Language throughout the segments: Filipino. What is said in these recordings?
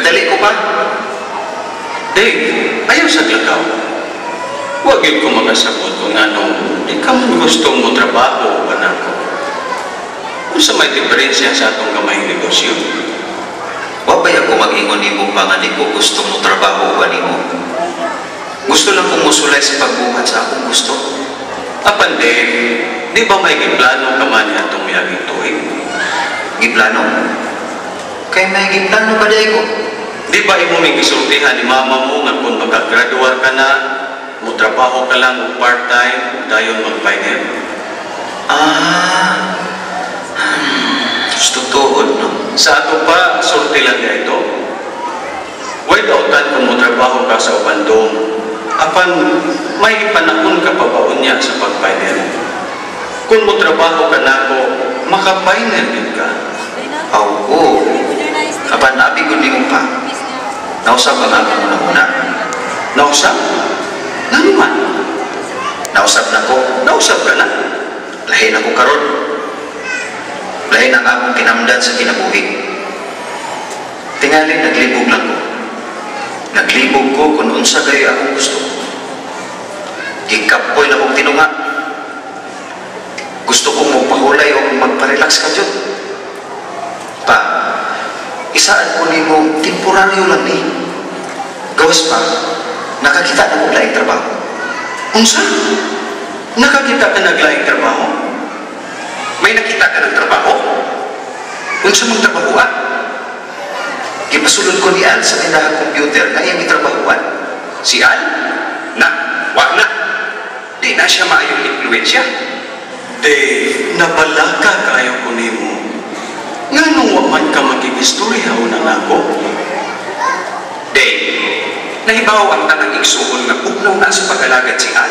Nagdali ko pa. Dave, ayaw sa lakaw. Huwag yun ko magasabot kung anong di ka man gusto mo trabaho o anak ko. Kung sa may diferensya sa atong gamayng negosyo. Wabay ako mag-ingon ni mo pa nga di ko gusto mo trabaho o mo. Gusto lang kong musulay sa pagbuhat sa akong gusto. Apan, Dave, di ba may giplano ka man atong miyaging tuig? Giplano? Kaya may giplano ba dahi ko? Di ba imo may gisultihan ni mama mo nga kung makagraduar ka na, mo trabaho ka lang o part-time, dayon mag-final? Gusto tuod, no? Sa ato pa, sulti lang niya ito. Why dautan kung mo trabaho ka sa ubandong? Apan, may panahon ka pa ba unya sa pag-final? Kung mo trabaho ka na ako, maka-final din ka. Oo. Apan, nabi ko di mo pa. Nausap ang ako muna-muna. Nausap? Nanuman? Nausap na ko. Nausap ka na? Lahi na ko karon. Lahi na nga akong kinamdan sa kinabuhi. Tingali, naglibog lang ko. Naglibog ko kung unsa gayo akong gusto. Gikapoy na kong tinunga. Gusto kong magpahulay o magparelax ka dyan. Pa, isaan ko ni mo, temporaryo lang ni. Gawas pa, nakakita na kong laing trabaho. Unsa? Nakakita ka naglaing trabaho? May nakita ka ng trabaho? Unsa mong trabahoan? Gipasulod ko ni Al sa tindahang computer na iyang itrabahuan. Si Al? Wag na. Di na siya maayong influensya. Dave, nabalaka kayo ko nimo. Nga nung waman ka mag-iistorya o nangako? Dave, nahibaw ang tanang igsuon na bugnaw na sa pag-alagad si Al.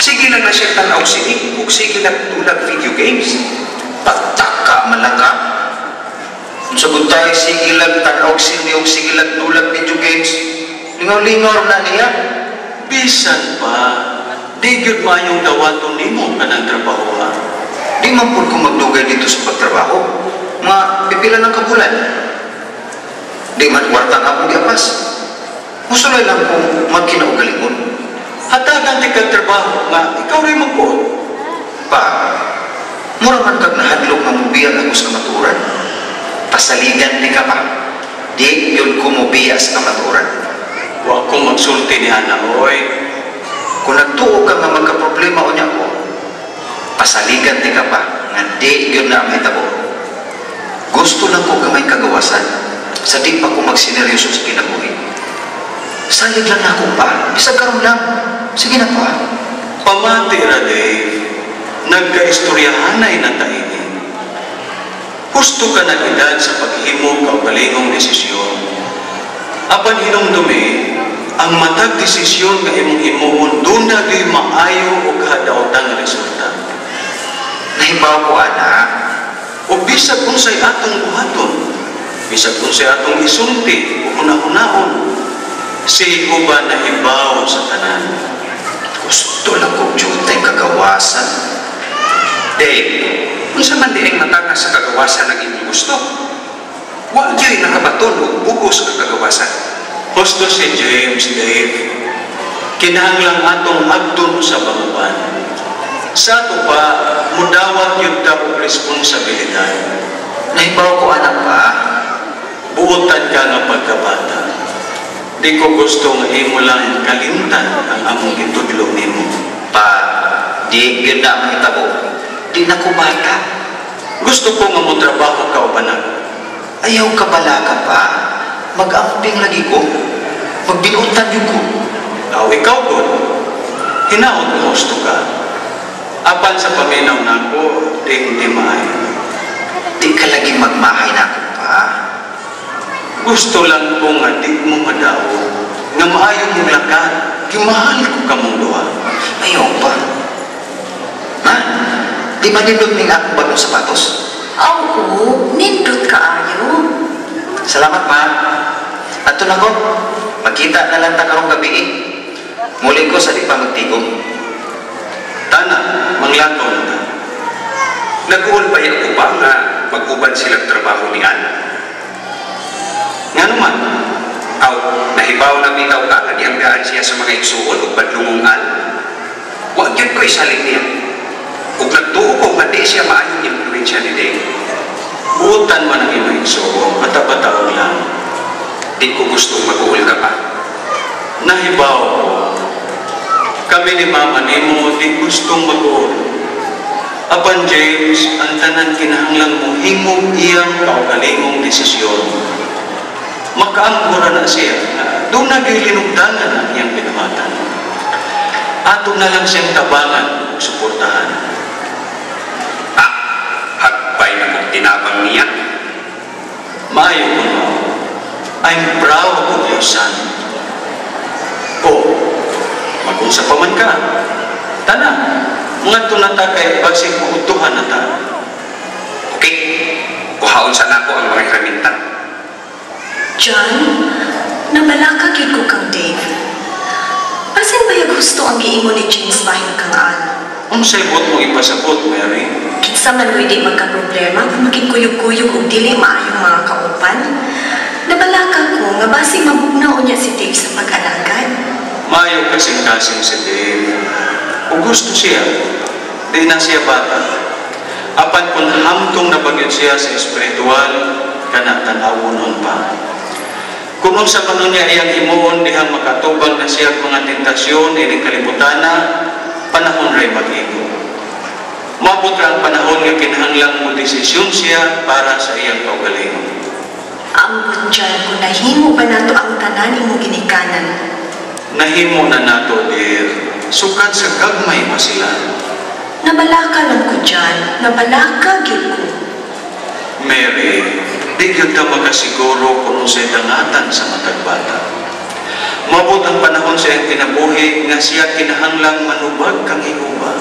Sige lang na siya tanaw sinig ug sige lang tulag video games. Pagtaka man lang ka. Kung sagot tayo, sige lang tanaw sinig ug sige lang tulag video games. Lingaw-lingaw na niya. Bisan pa, di gyud mayong dawaton nimo kanang trabaho ha. Di man po kung magdugay dito sa pagtrabaho. Mga pipila ng kabulan. Di man kwarta nga akong giapas. Musulay lang kung magkinaugalingon. Hatagan ti kag trabaho nga ikaw rin magbuot. Pa, mura man kag nahadlok nga mubiyan ako sa kamaturan. Pasaligan di ka pa. Di yun kumubiya sa kamaturan. Wa ko magsulti ni Hana, oy. Kung nagtuo ka nga magka-problema o niya ko, pasaligan di ka pa, nga di yun na may tabo. Gusto lang ko kamay kagawasan, sa di pa ko magsineryoso sa kinabuhi. Sayag lang ako pa, bisag karon lang. Sige na pa. Pamati ra, Dave. Nagka-istoryahanay na taini. Gusto ka na edad sa paghimo kaugalingong desisyon. Apan hinumdumi, ang matag desisyon nga imong himuon doon na di maayo o kahadautan nga resulta. Nahibaw ko, anak. O bisag unsay atong buhaton, bisag unsay atong isulti o una-unaon, si ba nahibaw sa tanan. Gusto lang kong jutay kagawasan. Dave, kung sa man diing matanga sa kagawasan ng inyong gusto, huwag yun nakabaton o bugos ang kagawasan. Gusto si James, Dave. Kinahanglang atong agdon sa banguban. Sa ato pa, mudawat yun ka o responsibilidad. Nahibaw ko, anak pa. Buotan ka nga pagkabata. Di ko gusto nga imo lang kalimtan ang among gitudlo nimo. Pa, di yun na ang hitabo. Di na ko bata. Gusto ko nga mo trabaho ka o banag. Ayaw ka bala ka pa. Mag-amping lagi ko. Magbinutan yun ko. Ikaw ko. Hinaot mo gusto ka. Apan sa paminaw na ko, di maayo. Di ka lagi magmahay na ako pa. Gusto lang ko nga di mo madaw. Nga maayo mong lakad. Kimahal ko ka mong duha. Ayaw pa. Ha? Di ba nindot ning akong bagong sapatos? Oo, nindot ka ayo. Salamat, ma. Ato na ko. Magkita na lang ta karong gabi eh. Muli ko sa di pa magtigong. Tana, manglakaw na ta. Nag-uol pa yan ko ba nga mag-uban silang trabaho ni Ana? Nga Nga naman, Aw, nahibaw na bitaw ka nga dianggaan siya sa mga igsuon ug badlungong al. Wa gyud ko isalig niya. Ug nagtuo ko nga di siya maayong impluwensya ni Dave. buutan man ang iyong igsoon, bata-bataon lang. Di ko gustong mag-uul ka pa. Nahibaw ko, kami ni Mama Nemo di gustong mag-uol. Apan James, ang tanan kinahanglang mo himog iyang kaugalingong desisyon. Makaangkura na siya na doon nagilinugdanan ang iyang pinamatan. Ato na lang siyang tabangan, suportahan. Hagpay na kong tinabang niya. Maayo ko mo, I'm proud of your son. Mag-unsa pa man ka. Tana, mga tunata kay basig uutuhan na ta. Okay, kuhaon sa nako ang mga herminta. John, nabalaka gyud ko kang Dave. Pasin ba yung gusto ang giingon ni James bahin kang an? Ang saybot mo ipasabot, Mary. Kitsa man mo di magka-problema kung maging-kuyog-kuyog o dili maayong mga kaupan. Nabalaka ko nga basig mabugnaw niya si Dave sa pag-alagad. Maayo kasing-kasing si Dave. Kung gusto siya, di na siya bata. Apan kung hamtong na bagyod siya sa espiritual, kanatanawonon pa. Kung sa panon niya iyang himuon, dihang makatubag na siya mga tentasyon, ining kalibutan na, panahon rin mag-igo. Mabot ang panahon nga kinahanglang mo desisyon siya para sa iyang kaugalingon. Ambot John, kung nahimo ba nato ang tanan imong ginikanan? Nahimo na nato, dear. Sukat sa gagmay pa sila. Nabalaka lang ko John, nabalaka gyud ko. Mary, di gyud ta makasiguro kung sa'y dangatan sa matag bata. Mabot ang panahon sa iyang kinabuhi nga siya kinahanglang manubag kang iuba.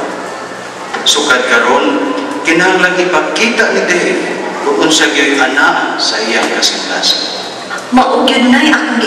Sukat karon, kinahanglang ipakita ni Dave kung sa gyoy ana sa iyang kasintasan. Mao gyud nay akong